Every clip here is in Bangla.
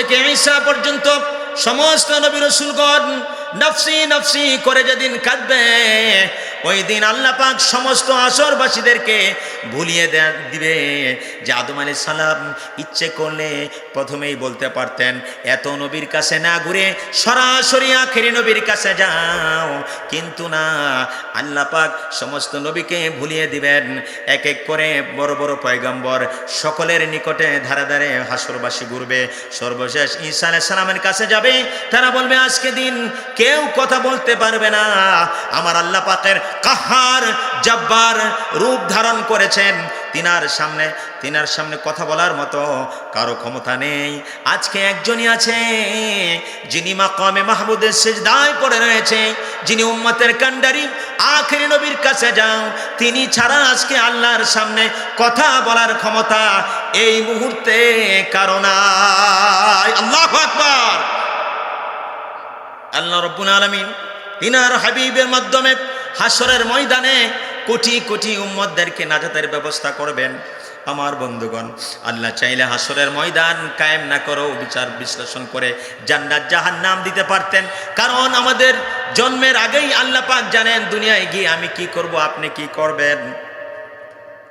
থেকে ঈসা পর্যন্ত সমস্ত নবী রাসূলগণ নফসি নফসি করে যেদিন কাঁদবে, ওই দিন আল্লাহ পাক সমস্ত আসরবাসীদেরকে ভুলিয়ে দিবে যে আদম আলাইহিস সালাম ইচ্ছে করলে প্রথমেই বলতে পারতেন এত নবীর কাছে না ঘুরে সরাসরি আখেরি নবীর কাছে যাও, কিন্তু না, আল্লাহ পাক সমস্ত নবীকে ভুলিয়ে দিবেন। এক এক করে বড় বড় পয়গম্বর সকলের নিকটে ধারে ধারে হাসরবাসী ঘুরবে, সর্বশেষ ঈসা আলাইহিস সালামের কাছে যাবে। তারা বলবে আজকে দিন কেউ কথা বলতে পারবে না, আমার আল্লাহ পাকের কাহার জব্বার রূপ ধারণ করেছেন, তিনার সামনে কথা বলার মতো কারো ক্ষমতা নেই। আজকে একজনই আছে যিনি মাকামে মাহমুদের সিজদায় পড়ে রয়েছে, যিনি উম্মতের কান্ডারি, আখেরি নবীর কাছে যাও, তিনি ছাড়া আজকে আল্লাহর সামনে কথা বলার ক্ষমতা এই মুহূর্তে কারো নাই। আল্লাহু আকবার। আল্লাহ রাব্বুল আলামিন তিনার হাবিবের মাধ্যমে হাসরের ময়দানে কোটি কোটি উম্মতদেরকে নাজাতের ব্যবস্থা করবেন। আমার বন্ধুগণ, আল্লাহ চাইলে হাসরের ময়দান কায়েম না করেও বিচার বিশ্লেষণ করে জান্নাত জাহান্নাম দিতে পারতেন, কারণ আমাদের জন্মের আগেই আল্লাহ পাক জানেন দুনিয়ায় গিয়ে আমি কি করব, আপনি কি করবেন।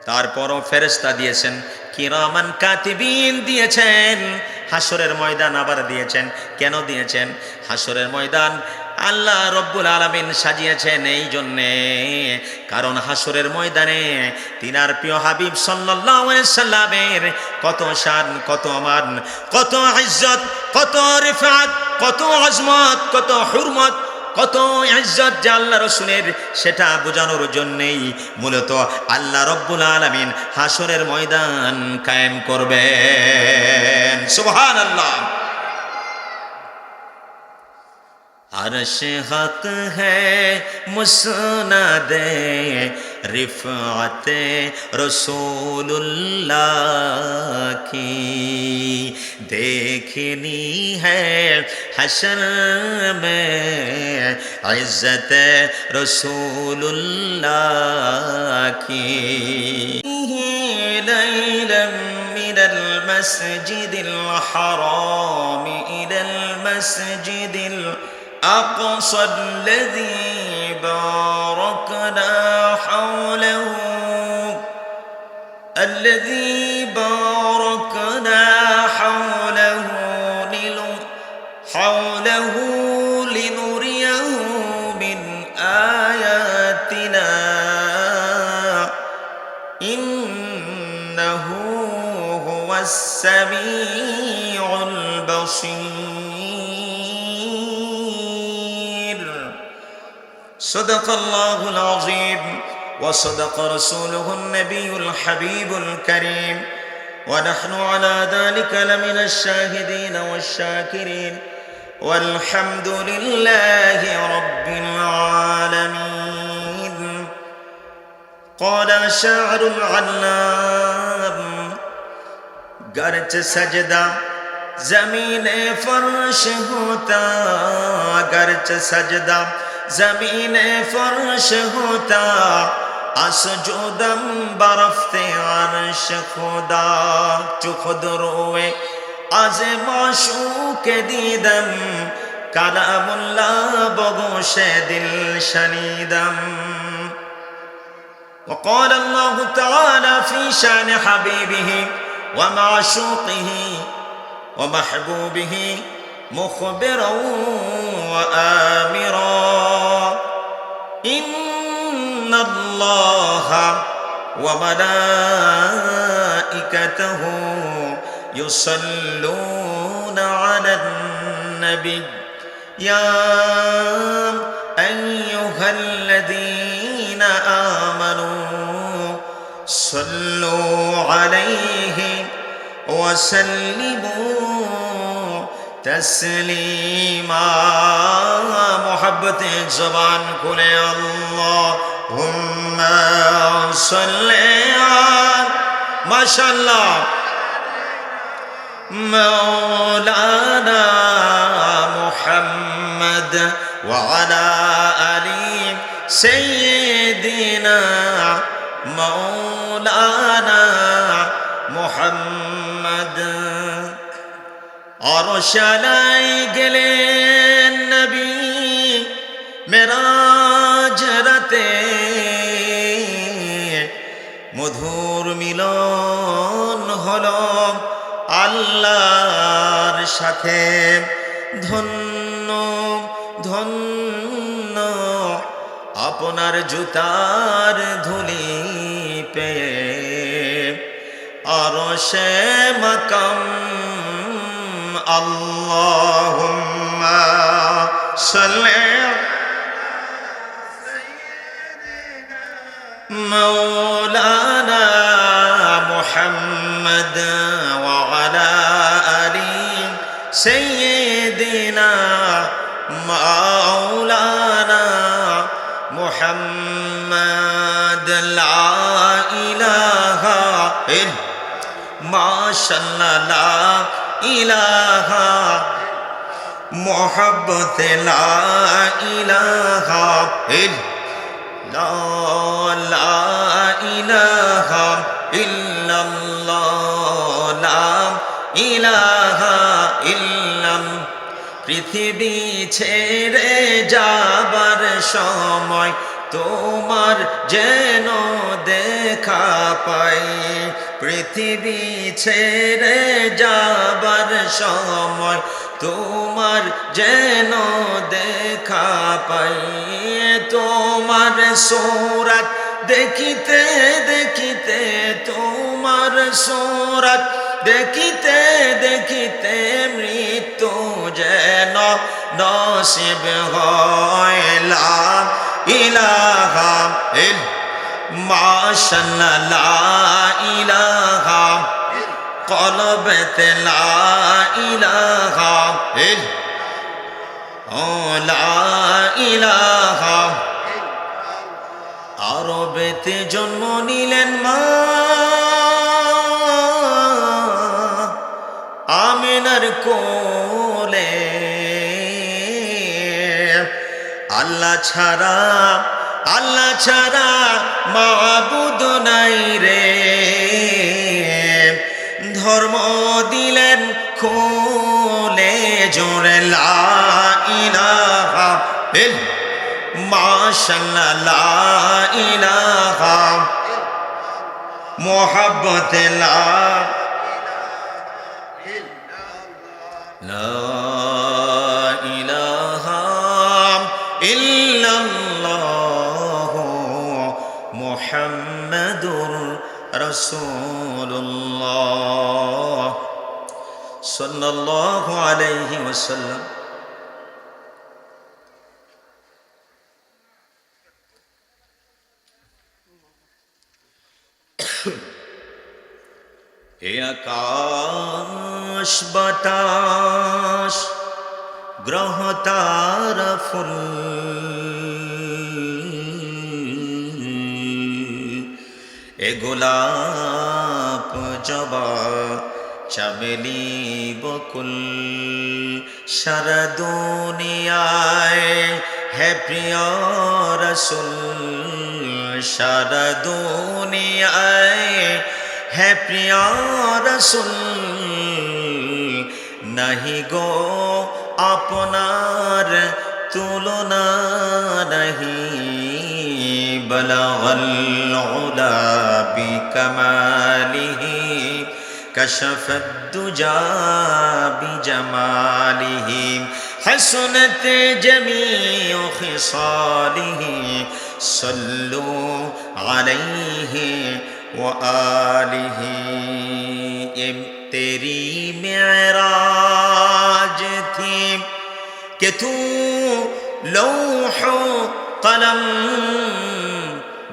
তারপরও ফেরেশতা দিয়েছেন, কিরামান কাতিবিন দিয়েছেন, হাসরের ময়দান আবার দিয়েছেন। কেন দিয়েছেন? হাসরের ময়দান আল্লাহ রব্বুল আলামিন সাজিয়েছেন এই জন্যে, কারণ হাসরের ময়দানে তিনার প্রিয় হাবিব সাল্লাল্লাহু আলাইহি সাল্লামের কত শান, কত মান, কত ইজ্জত, কত রিফাত, কত আজমত, কত হুরমত, কত ইজ্জত যে আল্লাহ রাসূলের, সেটা বোঝানোর জন্যই মূলত আল্লাহ রব্বুল আলামিন হাসরের ময়দান কায়েম করবেন। সুবহানাল্লাহ। अर्श हक है मुस्नदे रिफ़ात रसूलुल्लाह की, देखनी है हशर में इज़्ज़त रसूलुल्लाह की। लैलन मिनल मस्जिदिल हराम इलल मस्जिदिल أقصى الذي باركنا حوله لنريه من آياتنا إنه هو السميع البصير. صدق الله العظيم وصدق رسوله النبي الحبيب الكريم، ونحن على ذلك لمن الشاهدين والشاكرين، والحمد لله رب العالمين. قال شاعر العلام گرچ سجدہ زمین فرش ہوتا، گرچ سجدہ زمین فرش ہوتا، اسجودم برفت عرش خدا، چو خود روئے از معشوق دیدم، کلام اللہ بگوش دل شنیدم. وقال الله تعالى في شان حبيبه ومعشوقه ومحبوبه مخبرا وآمرا، إن الله وملائكته يصلون على النبي يا أيها الذين آمنوا صلوا عليه وسلموا تسليما. محبت زبان کھلے اللهم صل ماشاء اللہ مولانا محمد وعلى آل سيدنا مولانا محمد. অরশালাই গেলেন নবী মেরাজ রাতে, মধুর মিলন হলো আল্লাহর সাথে। ধন্য ধন্য আপনার জুতার ধুলি পেয়ে, আরশে মাকাম আল্লাহুম্মা সাল্লি مولانا محمد وعلى آل سيدنا مولانا محمد لا إله إلا ما شاء الله لا إله محبت لا إله إلا لا إله إلا الله لا إله إلا الله। পৃথিবী ছেড়ে যাবার সময় তোমার যেন দেখা পাই, পৃথিবী ছেড়ে যাবার সময় তোমার যেন দেখা পাই। তোমার সূরত দেখিতে দেখিতে, তোমার সূরত দেখিতে দেখিতে মৃত্যু যেন নসিব হয়। লা ইলাহা ইল্লাল্লাহ মাশাআল্লাহ লা ইলাহা কলবেতে লা ইলাহা ইল্লাল্লাহ লা ইলাহা। আরবেতে জন্ম নিলেন মা আমিনার কোলে, আল্লাহ ছাড়া মাবুদ নাই রে, ধর্ম দিলেন খুলে জোরে লা ইলাহা ইল্লাল্লাহ মাশাআল্লাহ লা ইলাহা মুহাব্বত লা ইলাহা ইল্লাল্লাহ মুহাম্মাদুর রাসূলুল্লাহ সাল্লাল্লাহু আলাইহি ওয়াসাল্লাম। এ আকাশ বাতাস গ্রহ তারা ফুল, এ গোলাপ জবা চামেলি বকুল, সারা দুনিয়ায় হে প্রিয় রাসূল, সারা দুনিয়ায় হে প্রিয় রাসূল, নাহি গো আপনার তুলনা নাহি, বলাগাল উলা বিকামালিহি কাশাফাদ দুজা বিজামালিহি, হাসনাত জামিউ খিসালিহি, সাল্লু আলাইহি وآله। तेरी मेराज थी कि तू लौह कलम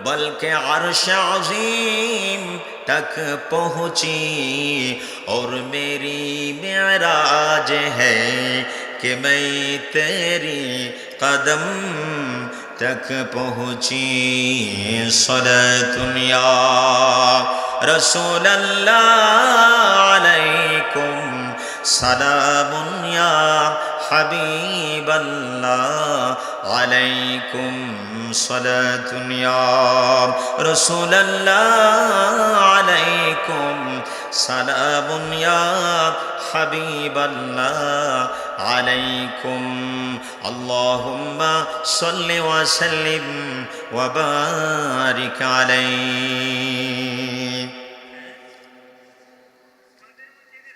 बल्कि अर्श अज़ीम तक पहुँची, और मेरी मेराज है कि मैं तेरी कदम तक पहुँची। सलातुन या रसूल अल्लाह अलैकुम, सलामुन या हबीब अल्लाह अलैकुम, सलातुन या रसूल अल्लाह अलैकुम, सलामुन या হাবিবাল্লাহ আলাইকুম আল্লাহুম্মা সাল্লি ওয়া সাল্লিম ওয়া বারিক আলাইহি।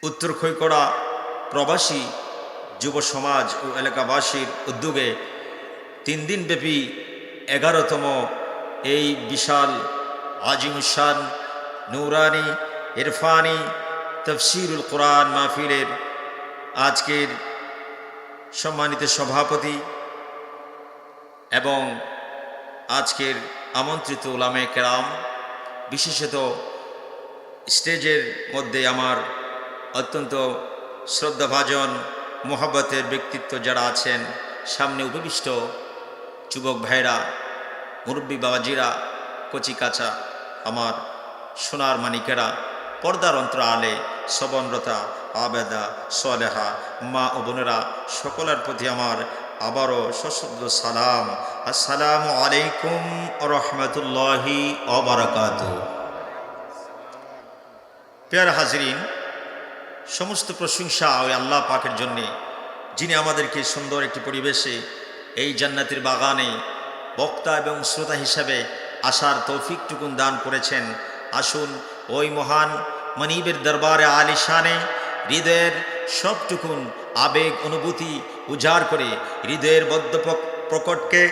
উত্তর খৈকড়া প্রবাসী যুব সমাজ ও এলাকাবাসীর উদ্যোগে 3 দিনব্যাপী 11তম এই বিশাল আজিমুশান নূরানি ইরফানি তাফসীরুল কোরআন মাহফিলের আজকের সম্মানিত সভাপতি এবং আজকের আমন্ত্রিত উলামায়ে কেরাম, বিশেষত স্টেজের মধ্যে আমার অত্যন্ত শ্রদ্ধাভাজন মোহাব্বতের ব্যক্তিত্ব যারা আছেন, সামনে উপবিষ্ট যুবক ভাইরা, মুরব্বী বাবাজিরা, কচি কাচা আমার সোনার মানিকেরা, পর্দার অন্তরালে শ্রবণরতা আবেদা সলেহা মা ও বোনেরা, সকলের প্রতি আমার আবারও সশ্রদ্ধ সালাম। আসসালামু আলাইকুম রহমতুল্লাহি ওয়া বারাকাতুহু। প্রিয় হাজরিন, সমস্ত প্রশংসা ওই আল্লাহ পাকের জন্যে, যিনি আমাদেরকে সুন্দর একটি পরিবেশে এই জান্নাতের বাগানে বক্তা এবং শ্রোতা হিসাবে আসার তৌফিকটুকুন দান করেছেন। আসুন ওই মহান মনিবের দরবারে আলিশানে হৃদয়ের সবটুকুন আবেগ অনুভূতি উজাড় করে হৃদয়ের বদ্ধ প্রকটকে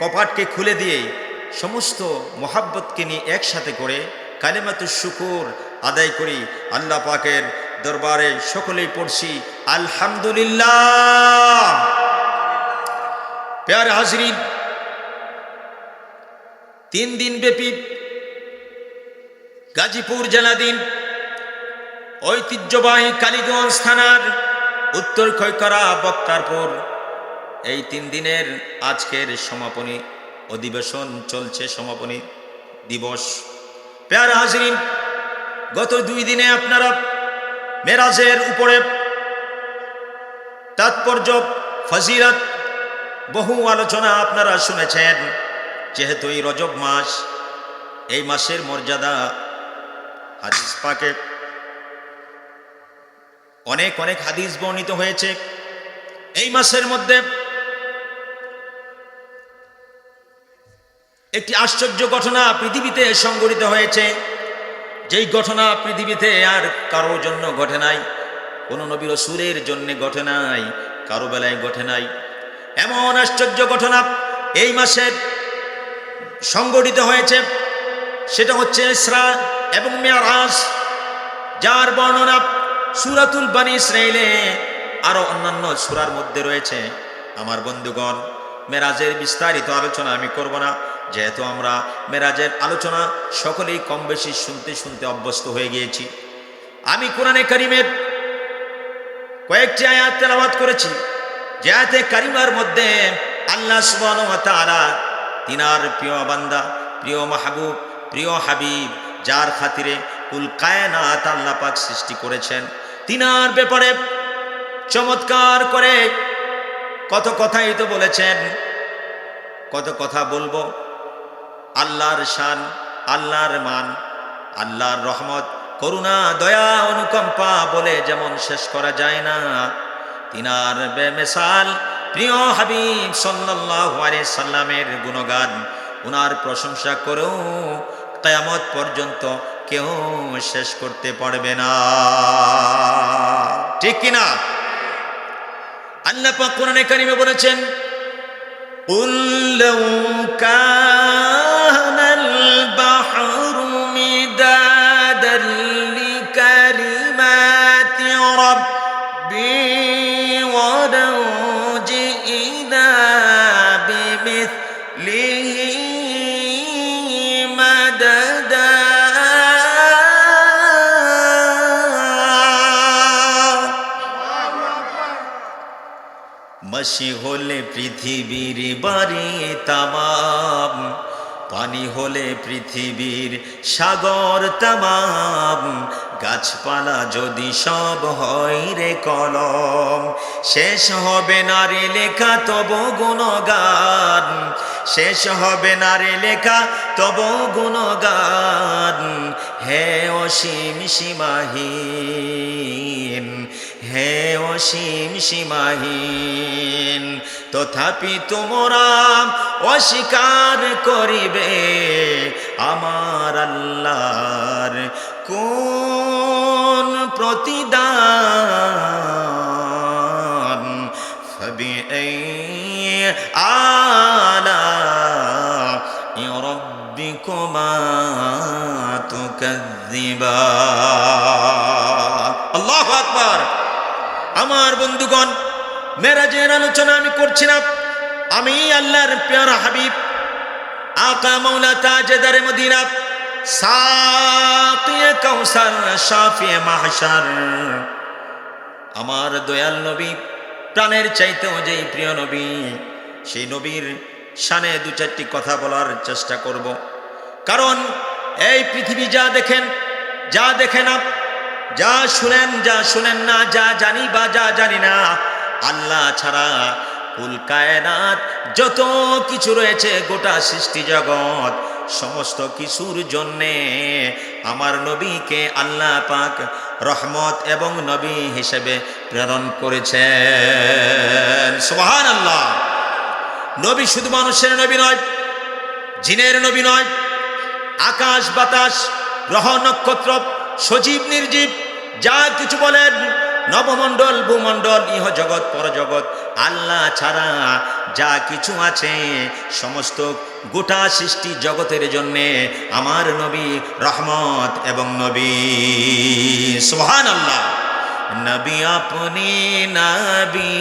কপাটকে খুলে দিয়ে সমস্ত মোহাব্বতকে নিয়ে একসাথে করে কালিমাতুশ শুকুর আদায় করি। আল্লাহ পাকের দরবারে সকলেই পড়ছি আলহামদুলিল্লাহ। প্যারে হাজরিন, 3 দিনব্যাপী গাজীপুর জেলাধীন ঐতিহ্যবাহী কালীগঞ্জ থানার উত্তর খৈকড়া বক্তারপুর এই 3 দিনের আজকের সমাপনী অধিবেশন চলছে, সমাপনী দিবস। প্যারে হাজরিন, গত 2 দিনে আপনারা মেরাজের উপরে তাৎপর্য ফজিলত বহু আলোচনা আপনারা শুনেছেন। যেহেতু এই রজব মাস, এই মাসের মর্যাদা হাদিস পাকে অনেক অনেক হাদিস বর্ণিত হয়েছে। এই মাসের মধ্যে একটি আশ্চর্য ঘটনা পৃথিবীতে সংঘটিত হয়েছে, যেই ঘটনা পৃথিবীতে আর কারোর জন্য ঘটে নাই, কোনো নবী রাসূলের জন্য ঘটে নাই, কারো বেলায় ঘটে নাই। এমন আশ্চর্য ঘটনা এই মাসে সংঘটিত হয়েছে, সেটা হচ্ছে ইসরা এবং মেরাজ, যার বর্ণনা সূরাতুল বনী ইসরাঈলে আরো অন্যান্য সূরার মধ্যে রয়েছে। আমার বন্ধুগণ, মেরাজের বিস্তারিত আলোচনা আমি করব না, যেহেতু আমরা মেরাজের আলোচনা সকলেই কম বেশি শুনতে শুনতে অভ্যস্ত হয়ে গিয়েছি। আমি কোরআনে কারিমের কয়েকটি আয়াত তেলাওয়াত করেছি, যে আয়াতে কারিমার মধ্যে আল্লাহ সুবহানাহু ওয়া তাআলা তিনার প্রিয় বান্দা, প্রিয় মাহবুব, প্রিয় হাবিব, যার খাতিরে কুল কায়নাত আল্লাহ পাক সৃষ্টি করেছেন, তিনার ব্যাপারে চমৎকার করে কত কথাই তো বলেছেন। কত কথা বলবো। আল্লাহর শান, আল্লাহর মান, আল্লাহর রহমত, করুণা, দয়া, অনুকম্পা বলে যেমন শেষ করা যায় না, তিনার বেমিসাল প্রিয় হাবিব সাল্লাল্লাহু আলাইহি সাল্লামের গুণগান, উনার প্রশংসা করেও কিয়ামত পর্যন্ত কেউ শেষ করতে পারবে না। ঠিক কিনা? আল্লাহ পাক কোরআনে কারিমে বলেছেন, কুল লাউ কানাল বাহরু মিদাদান লিকালিমাতি রাব্বি ওয়া লাউ জিনা বিমিথলিহি মাদাদা। মাসি হলে পৃথিবীর বাড়ি তামাম, পানি হলে পৃথিবীর সাগর তামাম, গাছপালা যদি সব হয় রে কলম, শেষ হবে না রে লেখা তব গুণগান, শেষ হবে না রে লেখা তব গুণগান। হে অসীম সীমাহীন, হে অসীম সীমাহীন, তথাপি তোমরা অস্বীকার করিবে আমার আল্লাহর কোন প্রতিদান। ফাবিআই আলাই রাব্বিকুমা তুকাজ্জিবান। আল্লাহু আকবার। আমার বন্ধুগণ, মেরাজের আলোচনা আমি করছি না, আমি আল্লাহর প্যারা হাবিব আকা মাওলা তাজদারে মদিনা সাকিয়ে কাউসার শাফিয়ে মাহশার, আমার দয়াল নবী, প্রাণের চাইতেও যেই প্রিয় নবী, সেই নবীর শানে দু চারটি কথা বলার চেষ্টা করব। কারণ এই পৃথিবী যা দেখেন, যা দেখে না, যা শুনেন না, যা জানি বা যা জানি না, আল্লাহ ছাড়া কুল কায়নাত যত কিছু রয়েছে, গোটা সৃষ্টি জগৎ, সমস্ত কিছুর জন্যে আমার নবীকে আল্লাহ পাক রহমত এবং নবী হিসেবে প্রেরণ করেছেন। সুবহানাল্লাহ। নবী শুধু মানুষের নবী নয়, জিনের নবী নয়, আকাশ বাতাস গ্রহ নক্ষত্র সজীব নির্জীব যা কিছু বলেন, নবমণ্ডল ভূমণ্ডল ইহ জগৎ পরজগৎ, আল্লাহ ছাড়া যা কিছু আছে সমস্ত গোটা সৃষ্টি জগতের জন্যে আমার নবী রহমত এবং নবী। সুবহানাল্লাহ। নবী আপনি নবী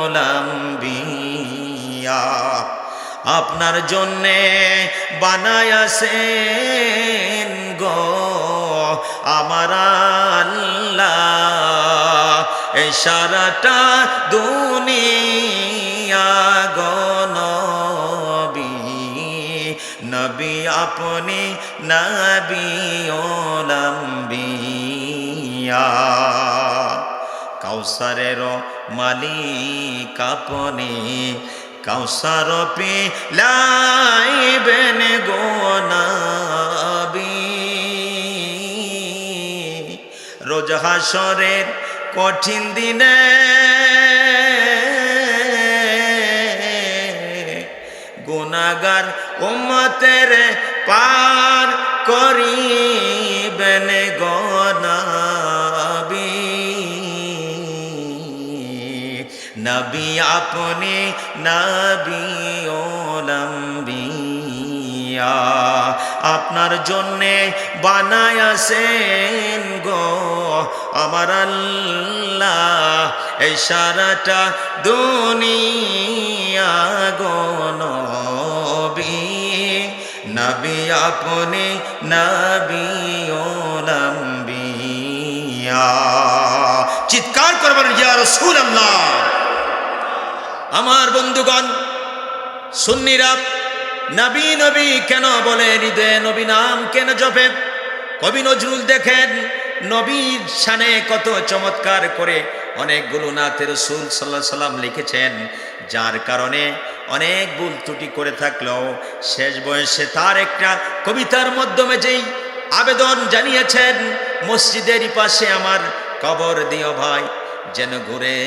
ওলাম্বিয়া, আপনার জন্যে বানায়াছেন গো আমার আল্লাহ এই সারাটা দুনিয়া গো নবী। নবী আপনি নবী ওলাম্বিয়া, কাউসারের মালিক আপনি, কাউসার পিলাইবেন গো নবী। রোজ হাসরের কঠিন দিনে গুনাহগার উম্মতের পার করিবেন গো নবী। নবী আপনি নবী ওলাম্বিয়া, আপনার জন্যে বানায়াছেন গো আমার আল্লাহ এই সারাটা দুনিয়া গো নবী। নবী আপনি নবী ওলাম্বিয়া। চিৎকার করবেন ইয়া রাসূলুল্লাহ। আমার বন্ধুগণ, সুন্নিরা নবী নবী কেন বলে, হৃদয়ে নবী নাম কেন জপে? কবি নজরুল দেখেন নবীর শানে কত চমৎকার করে অনেকগুলো নাতে রাসূল সাল্লাল্লাহু আলাইহি সাল্লাম লিখেছেন, যার কারণে অনেক ভুল ত্রুটি করে থাকলেও শেষ বয়সে তার একটা কবিতার মাধ্যমে যেই আবেদন জানিয়েছেন, মসজিদের পাশে আমার কবর দিও ভাই, যেন ঘুরে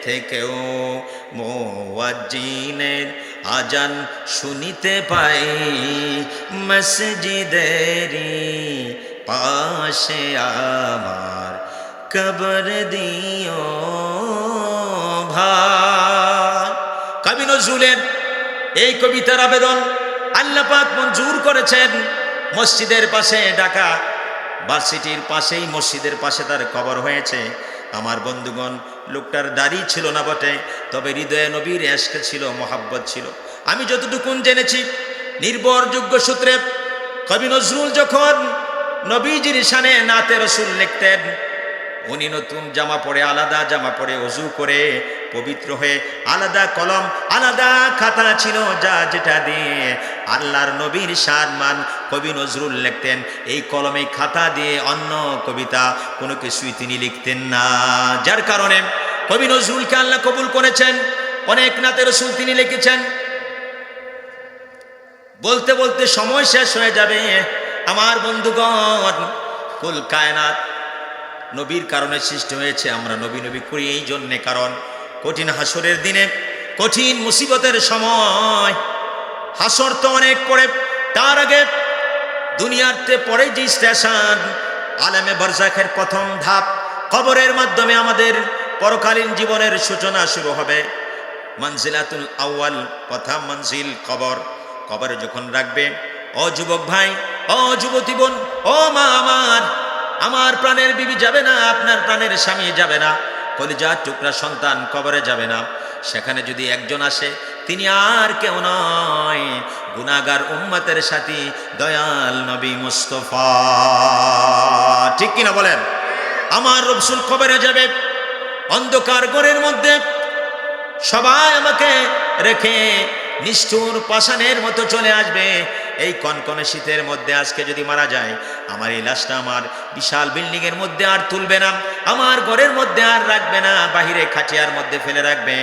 থেকেও মুয়াজ্জিনের আজান শুনিতে পাই, মসজিদেরই পাশে আমার কবর দিও ভাই। কবি নজরুলের এই কবিতার আবেদন আল্লাহ পাক মঞ্জুর করেছেন। মসজিদের পাশে, ঢাকা ভার্সিটির পাশেই মসজিদের পাশে তার কবর হয়েছে। আমার বন্ধুগণ, লোকটার দাড়ি ছিল না বটে, তবে হৃদয়ে নবীর ইশক ছিল, মোহাব্বত ছিল। আমি যতটুকু জেনেছি নির্ভরযোগ্য সূত্রে, কবি নজরুল যখন নবীজির শানে নাতে রাসূল লিখতেন, উনি নতুন জামা পরে, আলাদা জামা পরে, ওযু করে পবিত্র হয়ে, আলাদা কলম আলাদা খাতা ছিল, যা যেটা দিয়ে আল্লাহর নবীর সম্মান কবি নজরুল লিখতেন। এই কলমে খাতা দিয়ে অন্য কবিতা কোনো কিছুই তিনি লিখতেন না, যার কারণে কবি নজরুলকে আল্লাহ কবুল করেছেন। অনেক নাতে রাসূল তিনি লিখেছেন। বলতে বলতে সময় শেষ হয়ে যাবে। আমার বন্ধুগণ, কুল কায়নাত নবীর কারণে সৃষ্টি হয়েছে, আমরা নবী নবী করি এই জন্যে, কারণ কঠিন হাসরের দিনে, কঠিন মুসিবতের সময়, হাসর তো অনেক পরে, তার আগে দুনিয়াতে পরে যে স্টেশন আলেমে বারজাখের প্রথম ধাপ, কবরের মাধ্যমে আমাদের পরকালীন জীবনের সূচনা শুরু হবে। মঞ্জিলাতুল আউয়াল, প্রথম মঞ্জিল কবর। কবরে যখন রাখবে, ও যুবক ভাই, ও যুবতী বোন, ও মা আমার প্রাণের বিবি যাবে না, আপনার প্রাণের স্বামী যাবে না, কলিজার টুকরা সন্তান কবরে যাবে না। সেখানে যদি একজন আসে, তিনি আর কেউ নয়, গুনাহগার উম্মতের সাথী দয়াল নবী মুস্তাফা। ঠিক কিনা বলেন? আমার রাসূল কবরে যাবে, অন্ধকার ঘরের মধ্যে সবাই আমাকে রেখে নিষ্ঠুর পাষাণের মতো চলে আসবে। এই কনকনে শীতের মধ্যে আজকে যদি মারা যায়, আমার এই লাশটা আমার বিশাল বিল্ডিং এর মধ্যে আর তুলবে না, আমার ঘরের মধ্যে আর রাখবে না, বাহিরে খাটিয়ার মধ্যে ফেলে রাখবে।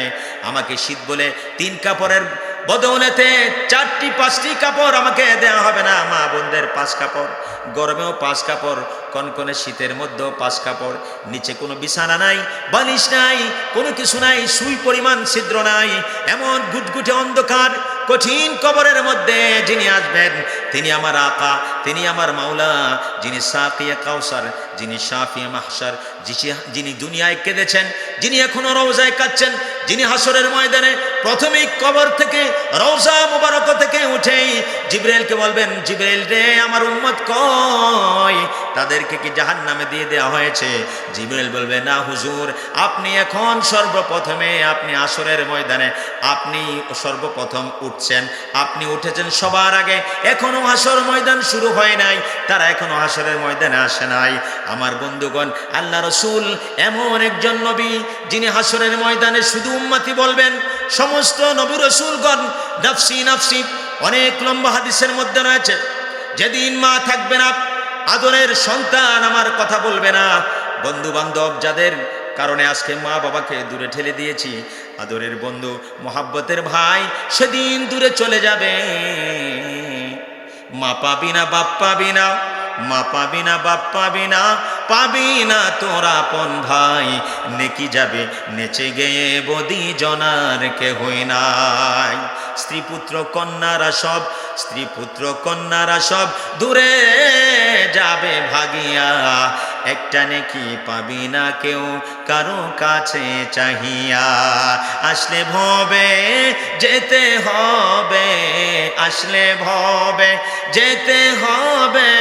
আমাকে শীত বলে 3 কাপড়ের বদৌলতে 4টি 5টি কাপড় আমাকে দেওয়া হবে না। মা বোনদের 5 কাপড়, গরমেও 5 কাপড়, কনকনে শীতের মধ্যেও 5 কাপড়। নিচে কোনো বিছানা নাই, বালিশ নাই, কোনো কিছু নাই, সুই পরিমাণ ছিদ্র নাই। এমন গুটগুটে অন্ধকার কঠিন কবরের মধ্যে যিনি আসবেন, তিনি আমার আকা, তিনি আমার মাওলা, যিনি সাকিয়ে কাউসার, যিনি শাফিয়ে মাহশার, যিনি দুনিয়ায় কেঁদেছেন, যিনি এখনো রওজায় কাঁদছেন, যিনি হাসরের ময়দানে প্রথমেই কবর থেকে রওজা মুবারক থেকে উঠেই জিবরাইলকে বলবেন, জিবরাইল রে, আমার উম্মত কই, তাদেরকে কি জাহান্নামে দিয়ে দেওয়া হয়েছে? জিবরাইল বলবে, না হুজুর, আপনি এখন সর্বপ্রথমে, আপনি হাসরের ময়দানে আপনি সর্বপ্রথম উঠছেন, আপনি উঠেছেন সবার আগে, এখনো হাসর ময়দান শুরু হয় নাই, তারা এখনো হাসরের ময়দানে আসে নাই। আমার বন্ধুগণ, আল্লাহ রাসূল এমন একজন নবী, যিনি হাসরের ময়দানে শুধু উম্মতি বলবেন। সমস্ত নবী রাসূলগণ নাফসি নাফসি, অনেক লম্বা হাদিসের মধ্যে রয়েছে, যেদিন মা থাকবে না, আদরের সন্তান আমার কথা বলবে না। বন্ধু বান্ধব যাদের কারণে আজকে মা বাবাকে দূরে ঠেলে দিয়েছি, আদরের বন্ধু, মহাব্বতের ভাই সেদিন দূরে চলে যাবে। মা পাবি না, বাপ পাবি না, মা পাবি না, বাপ পাবি না, পাবি না তোর আপন ভাই, নেকি যাবে নেচে গেয়ে বদি জনার কেহই নাই। স্ত্রী পুত্র কন্যারা সব, স্ত্রী পুত্র কন্যারা সব দূরে যাবে ভাগিয়া, একটা নেকি পাবি না কেউ কারো কাছে চাহিয়া। আসলে ভবে যেতে হবে, আসলে ভবে যেতে হবে,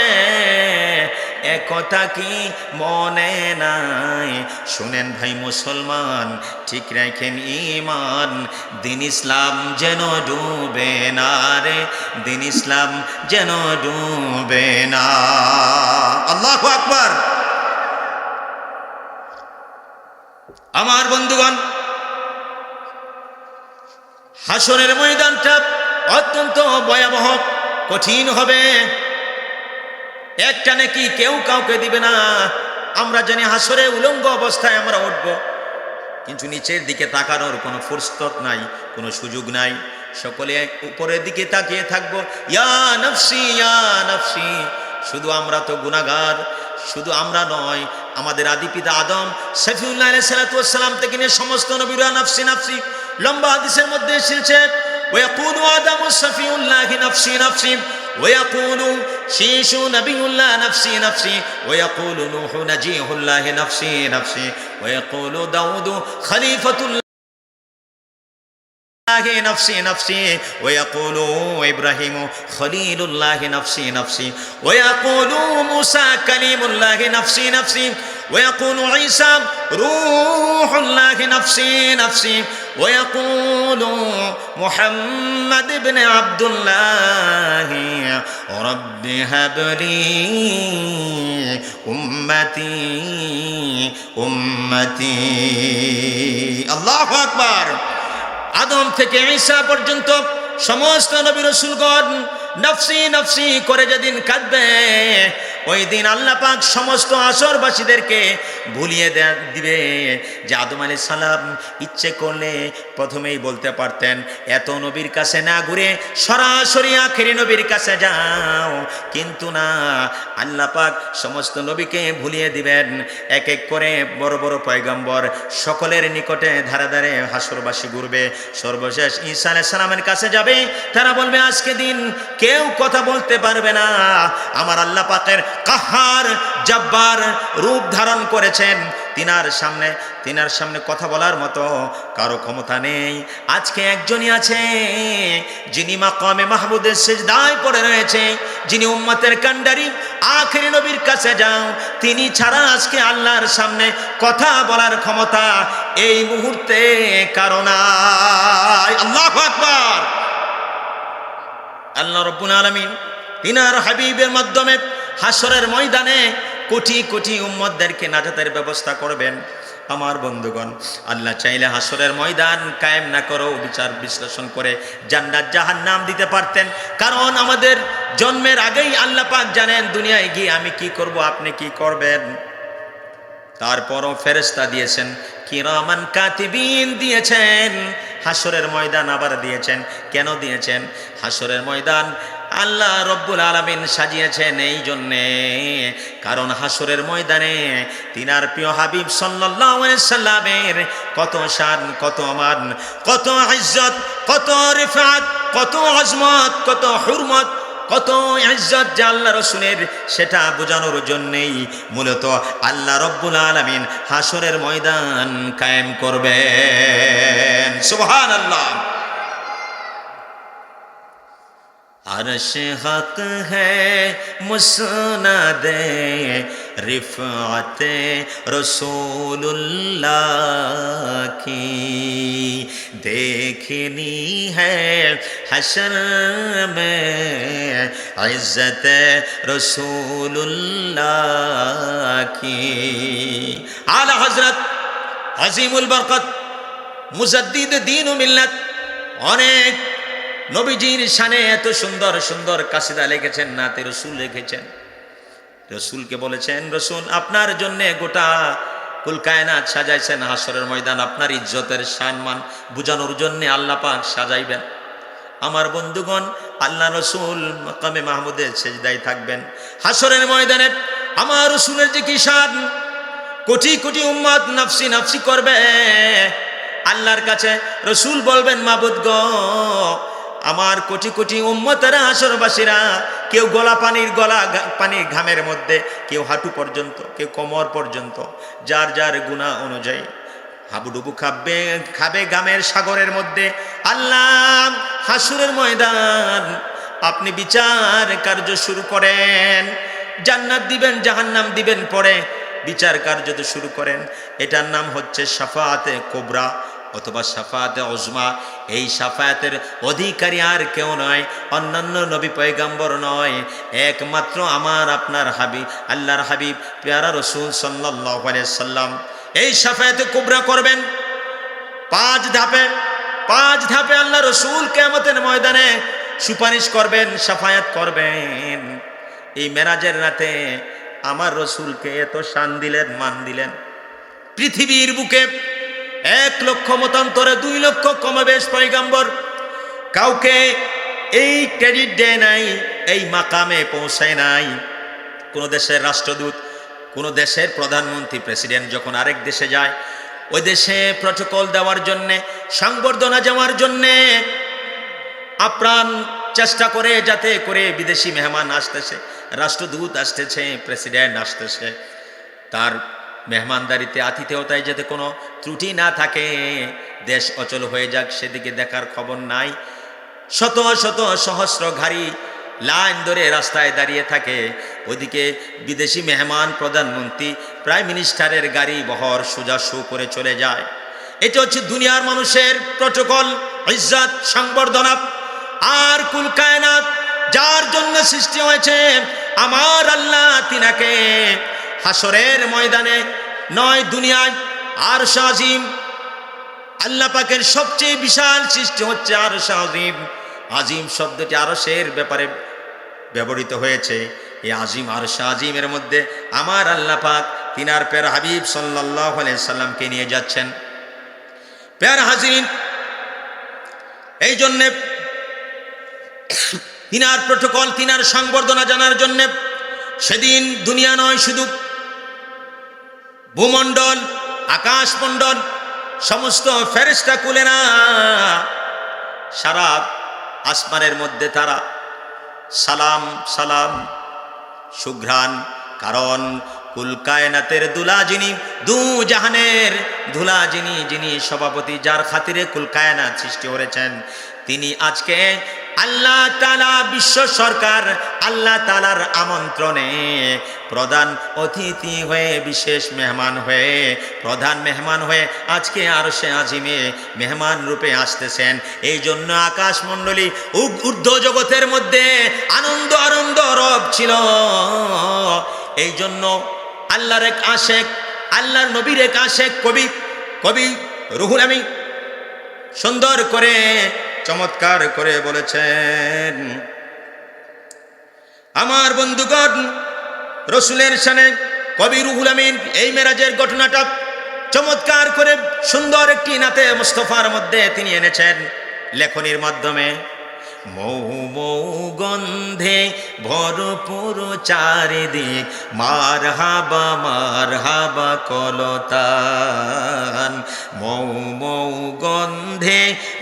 একথা কি মনে নাই? শুনেন ভাই মুসলমান, ঠিক রাখেন ঈমান, দিন ইসলাম যেন ডুবে না রে, দিন ইসলাম যেন ডুবে না। আল্লাহু আকবার। আমার বন্ধুগণ, হাসরের ময়দানটা অত্যন্ত ভয়াবহ, কঠিন হবে। একটা নাকি কেউ কাউকে দিবে না। আমরা জানি হাসরে উলঙ্গ অবস্থায় আমরা উঠব, কিন্তু নিচের দিকে তাকানোর কোনো ফুরসত নাই, কোনো সুযোগ নাই। সকলে উপরের দিকে তাকিয়ে থাকবো, ইয়া নফসি ইয়া নফসি। শুধু আমরা তো গুনাহগার, শুধু আমরা নয়, আমাদের আদি পিতা আদম সফিউল্লাহ আলাইহিস সালাতু ওয়াস সালাম থেকে নিয়ে সমস্ত নবীরা নফসি নফসি। লম্বা হাদিসের মধ্যে এসেছে, ওয়ায়াকুলু আদামু সফিউল্লাহি নফসি নফসি, ويقول شيش نبي الله نفسي نفسي، ويقول نوح نجيه الله نفسي نفسي، ويقول داود خليفة الله نفسي نفسي، ويقول إبراهيم خليل الله نفسي نفسي، ويقول موسى كليم الله نفسي نفسي، ويقول عيسى روح الله نفسي نفسي، ويقول محمد بن عبد الله رب هب لي أمتي أمتي। الله أكبر। আদম থেকে ঈসা পর্যন্ত সমস্ত নবী রাসূলগণ নফসি নফসি করে যেদিন কাঁদবে, ওই দিন আল্লাহ পাক সমস্ত আসরবাসীদেরকে ভুলিয়ে দিবে যে আদম আলাইহিস সালাম ইচ্ছে করলে প্রথমেই বলতে পারতেন এত নবীর কাছে না ঘুরে সরাসরি আখেরি নবীর কাছে যাও, কিন্তু না, আল্লাহ পাক সমস্ত নবীকে ভুলিয়ে দিবেন। এক এক করে বড় বড় পয়গম্বর সকলের নিকটে ধারে ধারে হাসরবাসী ঘুরবে। সর্বশেষ ঈসা আলাইহিস সালামের কাছে যাবে, তারা বলবে আজকে দিন কেউ কথা বলতে পারবে না, আমার আল্লাহ পাকের কাহার জব্বার রূপ ধারণ করেছেন, তিনার সামনে কথা বলার মতো কারো ক্ষমতা নেই। আজকে একজনই আছে যিনি মাকামে মাহমুদের সিজদায় পড়ে রয়েছে, যিনি উম্মতের কান্ডারি, আখেরি নবীর কাছে যাও, তিনি ছাড়া আজকে আল্লাহর সামনে কথা বলার ক্ষমতা এই মুহূর্তে কারো নাই। আল্লাহু আকবার। আল্লাহ রাব্বুল আলামিন তিনার হাবিবের মাধ্যমে হাসরের ময়দানে কোটি কোটি উম্মতদেরকে নাজাতের ব্যবস্থা করবেন। আমার বন্ধুগণ, আল্লাহ চাইলে হাসরের ময়দান কায়েম না করেও বিচার বিশ্লেষণ করে জান্নাত জাহান্নাম দিতে পারতেন, কারণ আমাদের জন্মের আগেই আল্লাহ পাক জানেন দুনিয়ায় গিয়ে আমি কি করব, আপনি কি করবেন। তারপরও ফেরেশতা দিয়েছেন, কিরামান কাতিবিন দিয়েছেন, হাসরের ময়দান আবার দিয়েছেন। কেন দিয়েছেন? হাসরের ময়দান আল্লাহ রব্বুল আলামিন সাজিয়েছেন এই জন্যে, কারণ হাসরের ময়দানে তিনার প্রিয় হাবিব সাল্লাল্লাহু আলাইহি সাল্লামের কত শান, কত মান, কত ইজ্জত, কত রিফাত, কত আজমত, কত হুরমত, কত ইজ্জত যে আল্লাহ রসুলের, সেটা বোঝানোর জন্যেই মূলত আল্লাহ রব্বুল আলামিন হাসরের ময়দান কায়েম করবেন। সুবহানাল্লাহ। अर्श हक है मुस्नद रिफ़ात रसूलुल्लाह की, देखनी है हशर में इज़्ज़त रसूलुल्लाह की। आला हज़रत अज़ीमुल बरकत मुजद्दिद दीन ও মিল্লাত অনেক নবীজির শানে এত সুন্দর সুন্দর কাসিদা লিখেছেন, নাতে রসুল লিখেছেন। রসুলকে বলেছেন, রসুল আপনার জন্যে গোটা কুল কায়নাত সাজাইছেন, হাসরের ময়দান আপনার ইজ্জতের সম্মান বুঝানোর জন্যে আল্লাহ পাক সাজাইবেন। আমার বন্ধুগণ, আল্লাহ রসুল মাকামে মাহমুদের সেজদায় থাকবেন হাসরের ময়দানে। আমার রসুলের যে কি শান, কোটি কোটি উম্মত নাফসি নাফসি করবে আল্লাহর কাছে। রসুল বলবেন, মাবুদ গো, আমার কোটি কোটি উম্মতেরা হাসরবাসীরা, কেউ পানির ঘামের মধ্যে, কেউ হাঁটু পর্যন্ত, কেউ কোমর পর্যন্ত, যার যার গুনাহ অনুযায়ী হাবুডুবু খাবে ঘামের সাগরের মধ্যে। আল্লাহ হাসরের ময়দান আপনি বিচার কার্য শুরু করেন, জান্নাত দিবেন জাহান্নাম দিবেন, পরে বিচার কার্য তো শুরু করেন। এটার নাম হচ্ছে শাফাআতে কুবরা অথবা শাফাআতে উজমা। এই শাফায়াতের অধিকারী আর কেউ নয়, অন্যান্য নবী পয়গম্বর নয়, একমাত্র আমার আপনার হাবিব, আল্লাহর হাবিব প্যারা রসুল সাল্লাল্লাহু আলাইহি সাল্লাম এই শাফায়াতে কুবরা করবেন। পাঁচ ধাপে আল্লাহ রসুল কিয়ামতের ময়দানে সুপারিশ করবেন, শাফায়াত করবেন। এই মেরাজের রাতে আমার রসুলকে এত শান দিলেন, মান দিলেন, পৃথিবীর বুকে 1 লক্ষ মতান্তরে 2 লক্ষ কমবেশ পয়গম্বর কাউকে এই ক্রেডিট দেয় নাই, এই মাকামে পৌঁছায় নাই। কোন দেশের রাষ্ট্রদূত, কোন দেশের প্রধানমন্ত্রী, প্রেসিডেন্ট যখন আরেক দেশে যায়, ওই দেশে প্রটোকল দেওয়ার জন্যে, সংবর্ধনা যাওয়ার জন্যে আপ্রাণ চেষ্টা করে, যাতে করে বিদেশি মেহমান আসতেছে, রাষ্ট্রদূত আসতেছে, প্রেসিডেন্ট আসতেছে, তার মেহমানদারিতে আতিথেয়তায় যাতে কোনো ত্রুটি না থাকে, দেশ অচল হয়ে যাক সেদিকে দেখার খবর নাই। শত শত সহস্র গাড়ি লাইন ধরে রাস্তায় দাঁড়িয়ে থাকে, ওইদিকে বিদেশি মেহমান, প্রধানমন্ত্রী, প্রাইম মিনিস্টারের গাড়ি বহর সোজা শো করে চলে যায়। এটা হচ্ছে দুনিয়ার মানুষের প্রটোকল, ইজ্জত, সংবর্ধনা। আর কুল কায়নাত যার জন্য সৃষ্টি হয়েছে আমার আল্লাহ, তিনাকে হাসরের ময়দানে নয়, দুনিয়ায় আরশ আজিম, আল্লাহ পাকের সবচেয়ে বিশাল সৃষ্টি হচ্ছে আরশ আজিম। আজিম শব্দটি আরশের ব্যাপারে ব্যবহৃত হয়েছে, এই আজিম আরশে আজিমের মধ্যে আমার আল্লাহ পাক তিনার প্যার হাবিব সাল্লাল্লাহু আলাইহি সাল্লামকে নিয়ে যাচ্ছেন। প্যার হাজিরিন, এই জন্যে তিনার প্রটোকল, তিনার সংবর্ধনা জানার জন্যে সেদিন দুনিয়া নয়, শুধু ভূমণ্ডল, আকাশমণ্ডল, সমস্ত ফেরেশতা কুলে না, সারা আসমানের মধ্যে তারা সালাম সালাম সুঘ্রাণ। কারণ কুল কায়নাতের দুলা যিনি, দু জাহানের ধুলা যিনি, যিনি সভাপতি, যার খাতিরে কুল কায়নাত সৃষ্টি করেছেন, তিনি আজকে আল্লাহ তাআলা বিশ্ব সরকার আল্লাহ তাআলার আমন্ত্রণে প্রধান অতিথি হয়ে, বিশেষ মেহমান হয়ে, প্রধান মেহমান হয়ে আজকে আরশে আজিমে মেহমান রূপে আসতেছেন। এই জন্য আকাশমণ্ডলী ঊর্ধ্ব জগতের মধ্যে আনন্দ আনন্দ রব ছিল। এই জন্য আল্লাহর এক আশেক, আল্লাহর নবীর এক আশেক কবি রুহুল আমিন সুন্দর করে চমৎকার করে বলেছেন, আমার বন্ধুগণ, রসুলের শানে কবি রুহুল আমিন এই মেরাজের ঘটনাটা চমৎকার করে সুন্দর একটি নাতে মুস্তফার মধ্যে তিনি এনেছেন লেখনির মাধ্যমে। মৌ মৌ গন্ধে ভরপুর চারিদিক, মারহাবা কলতান। মৌ মৌ গন্ধে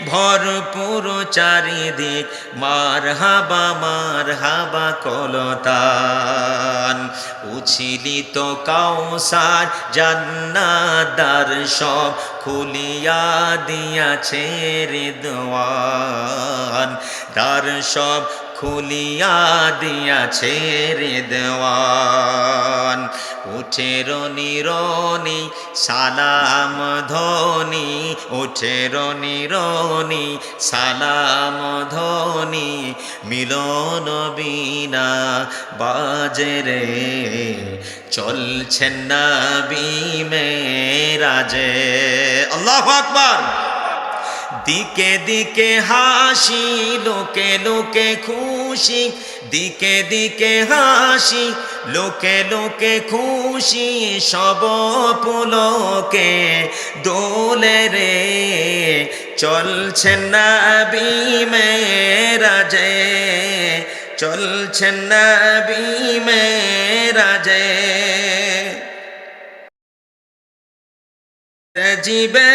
ভরপুর চারিদিক, মারহাবা কলতান। উছিলিত কাউসার জান্নাতদার সব খুলিয়া দিয়াছে রিদওয়ান, তার সব খুলিয়া দিয়াছে রিদওয়ান। উঠে রনি রনি সালাম ধ্বনি, উঠে রনি রনি সালাম ধ্বনি, মিলন বিনা বাজে রে, চলছেন নবী মেরাজে। আল্লাহু আকবার। দিকে দিকে হাসি, লোকে লোকে খুশি, দিকে দিকে হাসি, লোকে লোকে খুশি, সব পুলকে দোলে রে, চলছেন নবী মেরাজে, চলছেন নবী মেরাজে। জীবে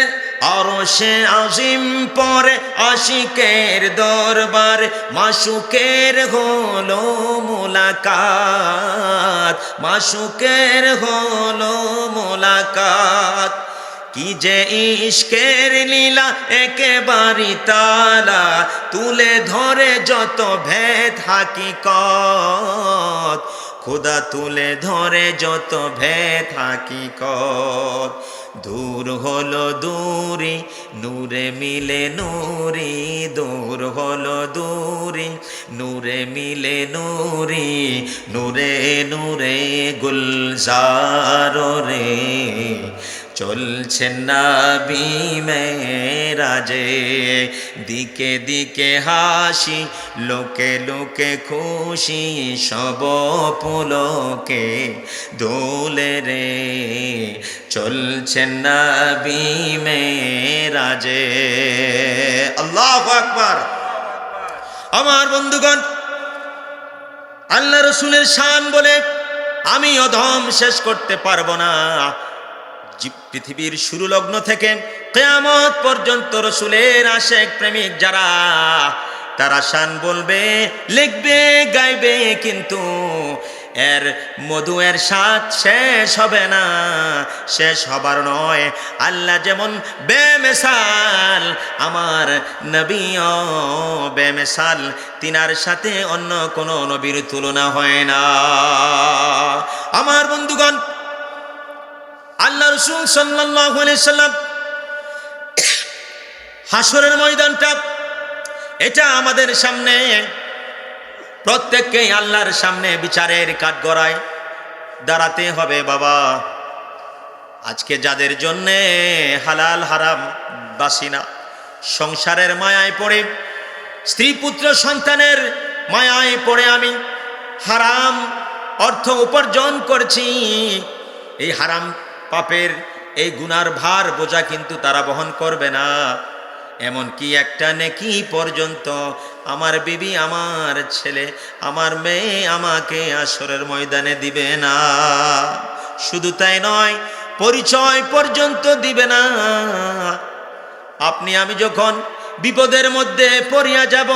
আরশে আজিম পরে আশিকের দরবার, মাশুকের হলো মুলাকাত, মাশুকের হলো মুলাকাত। কি যে ইশকের লীলা একেবারে তালা, তুলে ধরে যত ভেদ হাকিকত, খোদা তুলে ধরে যত ভেদ হাকিকত। দূর হলো দূরি, নূরে মিলে নূরি, দূর হলো দূরি, নূরে মিলে নূরি, নূরে নূরে গুলজার রে, চলছেন নবী মেরাজে। দিকে দিকে হাসি, লোকে লোকে খুশি, সব পুলকে দোলে রে, চলছেন নবী মেরাজে। আল্লাহু আকবার। আমার বন্ধুগণ, আল্লাহ রসুলের শান বলে আমি অধম শেষ করতে পারবো না। পৃথিবীর শুরু লগ্ন থেকে কিয়ামত পর্যন্ত রসুলের আশেক প্রেমিক যারা, তারা শান বলবে, লিখবে, গাইবে, কিন্তু এর মধু, এর স্বাদ শেষ হবে না, শেষ হবার নয়। আল্লাহ যেমন বেমিসাল, আমার নবীও বেমিসাল, তিনার সাথে অন্য কোনো নবীর তুলনা হয় না। আমার বন্ধুগণ, আল্লাহ রাসূল সাল্লাল্লাহু আলাইহি সাল্লাম হাসরের ময়দানটা, এটা আমাদের সামনে, প্রত্যেককেই আল্লাহর সামনে বিচারের কাঠগড়ায় দাঁড়াতে হবে। বাবা, আজকে যাদের জন্যে হালাল হারাম বাসি না, সংসারের মায়ায় পড়ে, স্ত্রী পুত্র সন্তানের মায়ায় পড়ে আমি হারাম অর্থ উপার্জন করছি, এই হারাম পাপের এই গুনার ভার বোঝা কিন্তু তারা বহন করবে না। এমন কি একটা নেকি পর্যন্ত আমার বিবি, আমার ছেলে, আমার মেয়ে আমাকে আসরের ময়দানে দিবে না। শুধু তাই নয়, পরিচয় পর্যন্ত দিবে না। আপনি আমি যখন বিপদের মধ্যে পড়িয়া যাব,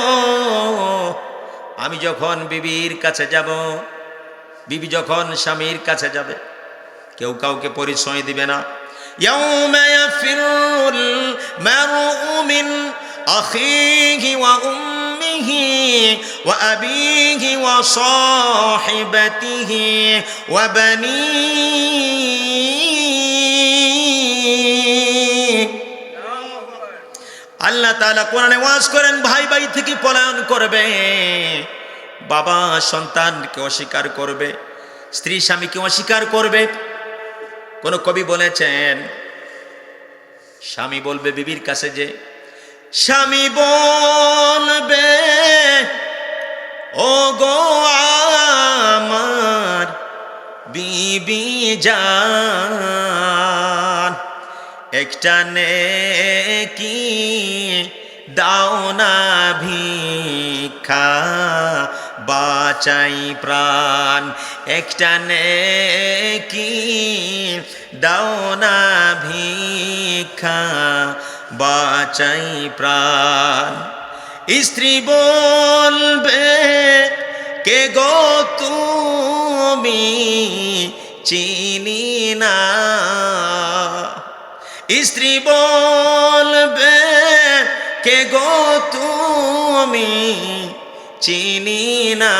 আমি যখন বিবির কাছে যাব, বিবি যখন স্বামীর কাছে যাবে, কেউ কাউকে পরিচয় দিবে না। ইয়াউমা ইয়াফিরুল মারউ মিন আখিহি ওয়া উম্মিহি ওয়া আবিহি ওয়া সাহিবাতিহি ওয়া বানিহি। আল্লাহ তাআলা কোরআনে ওয়াজ করেন, ভাই ভাই থেকে পলায়ন করবে, বাবা সন্তানকে অস্বীকার করবে, স্ত্রী স্বামীকে অস্বীকার করবে। কোন কবি বলেছেন, স্বামী বলবে বিবির কাছে, যে স্বামী বলবে ও গো আমার বিবি জান, একটা নেকি দাও না ভিক্ষা বাঁচাই প্রাণ, একটা নেকি দাও না ভিক্ষা বাঁচাই প্রাণ। স্ত্রী বলবে কে গো তুমি চিনি না, স্ত্রী বলবে কে গো তুমি চিনি না,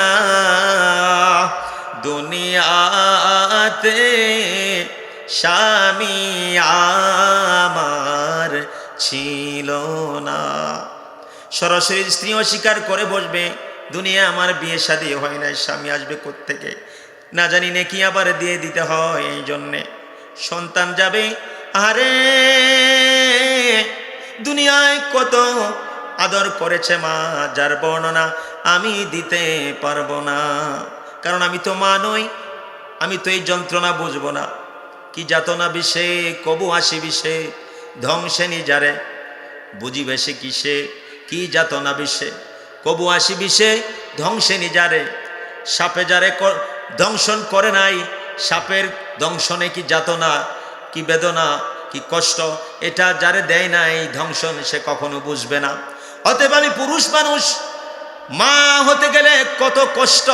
দুনিয়াতে স্বামী আমার ছিল না। সরাসরি স্ত্রী অস্বীকার করে বসবে, দুনিয়া আমার বিয়ে শাদী হয় না, স্বামী আসবে কোত্থেকে, না জানি নাকি আবার দিয়ে দিতে হয়। এই জন্যে সন্তান যাবে, আরে দুনিয়ায় কত আদর করেছে মা, যার বর্ণনা আমি দিতে পারবো না, কারণ আমি তো মা নই, আমি তো এই যন্ত্রণা বুঝবো না। কি যাতনা বিষে কবু আসি বিষে, ধ্বংসে নিজারে বুঝিবে সে কিসে, কি যাতনা বিষে কবু আসি বিষে, ধ্বংসে নিজারে। সাপে যারে দংশন করে নাই, সাপের দংশনে কি যাতনা, কি বেদনা, কি কষ্ট, এটা যারে দেয় নাই ধ্বংসন, সে কখনো বুঝবে না। অতএব আমি পুরুষ মানুষ, মা হতে গেলে কত কষ্ট,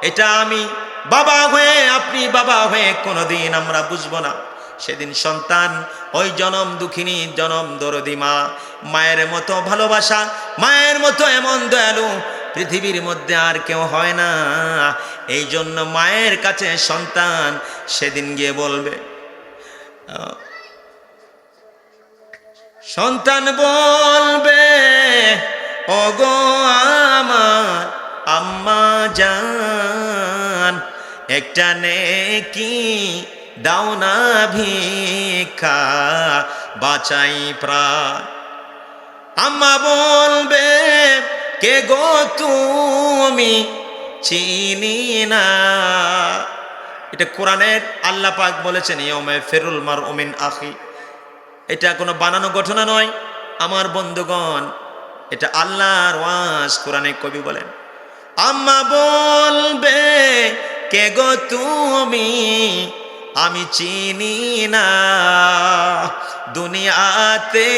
এটা আমি বাবা হয়ে, আপনি বাবা হয়ে কোনোদিন আমরা বুঝবো না। সেদিন সন্তান ওই জনম দুঃখিনী, জনম দরদি মা, মায়ের মতো ভালোবাসা, মায়ের মতো এমন দয়ালু পৃথিবীর মধ্যে আর কেউ হয় না। এই জন্য মায়ের কাছে সন্তান সেদিন গিয়ে বলবে, সন্তান বলবে ও গো আমার আম্মা জান, একটা নেকি দাও না ভিক্ষা বাঁচাই প্রাণ। আম্মা বলবে কে গো তুমি চিনি না। এটা কোরআনের আল্লাহ পাক বলেছেন, ইয়াউমা ফিরুল মারউ মিন আখি। এটা কোনো বানানো ঘটনা নয় আমার বন্ধুগণ, এটা আল্লাহর ওয়াজ, কোরআনে কবি বলেন। আম্মা বলবে কে গো তুমি, আমি চিনি না, দুনিয়াতে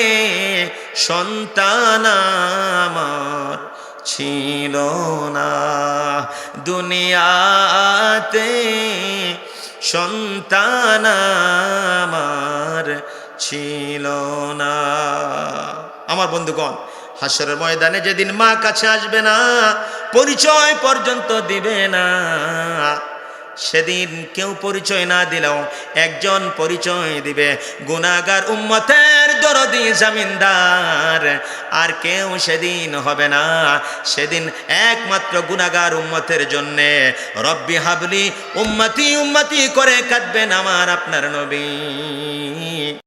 সন্তান আমার ছিল না, দুনিয়াতে সন্তান আমার ছিল না। আমার বন্ধুগণ, হাসরের ময়দানে যেদিন মা কাছে আসবে না, পরিচয় পর্যন্ত দিবে না, সেদিন কেউ পরিচয় না দিলেও একজন পরিচয় দিবে, গুনাহগার উম্মতের দরদি জামিনদার। আর কেউ সেদিন হবে না, সেদিন একমাত্র গুনাহগার উম্মতের জন্যে রব্বি হাবলি উম্মতি উম্মতি করে কাঁদবেন আমার আপনার নবী।